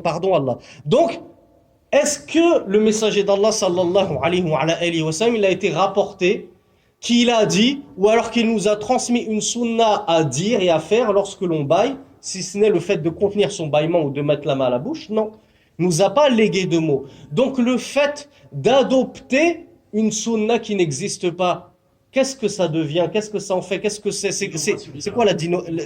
pardon Allah. Donc, est-ce que le messager d'Allah sallallahu alayhi wa sallam, il a été rapporté qu'il a dit, ou alors qu'il nous a transmis une sunna à dire et à faire lorsque l'on baille, si ce n'est le fait de contenir son bâillement ou de mettre la main à la bouche? Non, il nous a pas légué de mots. Donc le fait d'adopter une sunna qui n'existe pas, qu'est-ce que ça devient? Qu'est-ce que ça en fait? Qu'est-ce que c'est quoi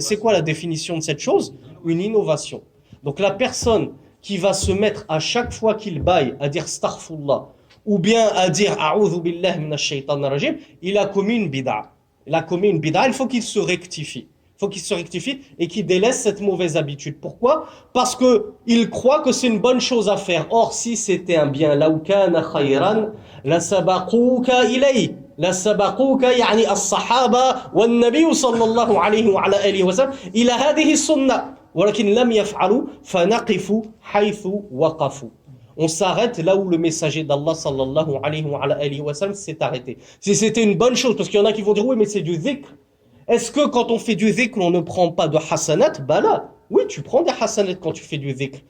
c'est quoi la définition de cette chose? Une innovation. Donc la personne qui va se mettre à chaque fois qu'il baille à dire astaghfirullah ou bien à dire a'udhu billahi minash shaitanir rajim, il a commis une bid'a. Il a commis une bid'a, il faut qu'il se rectifie. Il faut qu'il se rectifie et qu'il délaisse cette mauvaise habitude. Pourquoi? Parce que il croit que c'est une bonne chose à faire. Or, si c'était un bien, law kana khayran la sabaqouka ilayhi. La sabaqouka yani as-sahaba wan nabiy sallallahu alayhi wa ala alihi wa sallam ila hadhihi sunnah. ولكن لم يفعلوا فنقفوا حيث وقفوا. On s'arrête là où le messager d'Allah sallallahu alayhi wa sallam s'est arrêté. Si c'était une bonne chose, parce qu'il y en a qui vont dire oui mais c'est du dhikr. Est-ce que quand on fait du dhikr on ne prend pas de hasanat? Bah là, oui tu prends des hasanat quand tu fais du dhikr.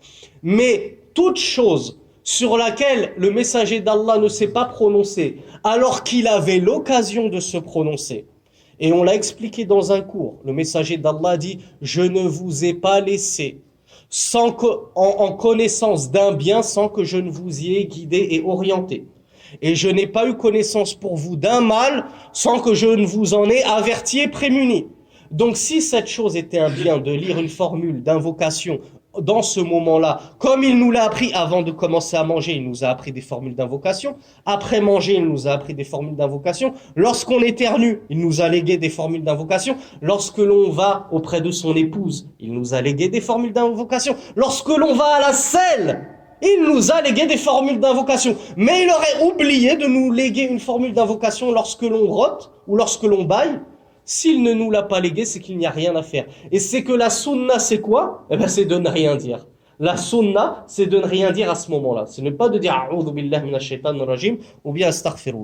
Mais toute chose sur laquelle le messager d'Allah ne s'est pas prononcé alors qu'il avait l'occasion de se prononcer, et on l'a expliqué dans un cours. Le messager d'Allah dit « Je ne vous ai pas laissé en connaissance d'un bien sans que je ne vous y ai guidé et orienté. Et je n'ai pas eu connaissance pour vous d'un mal sans que je ne vous en ai averti et prémuni. » Donc si cette chose était un bien de lire une formule d'invocation dans ce moment-là, comme il nous l'a appris avant de commencer à manger, il nous a appris des formules d'invocation. Après manger, il nous a appris des formules d'invocation. Lorsqu'on éternue, il nous a légué des formules d'invocation. Lorsque l'on va auprès de son épouse, il nous a légué des formules d'invocation. Lorsque l'on va à la selle, il nous a légué des formules d'invocation. Mais il aurait oublié de nous léguer une formule d'invocation lorsque l'on rote ou lorsque l'on baille. S'il ne nous l'a pas légué, c'est qu'il n'y a rien à faire. Et c'est que la sunna, c'est quoi? Eh ben, c'est de ne rien dire. La sunna, c'est de ne rien dire à ce moment-là. Ce n'est pas de dire a'udhu billahi minash shaitanir rajim ou bien astaghfirullah.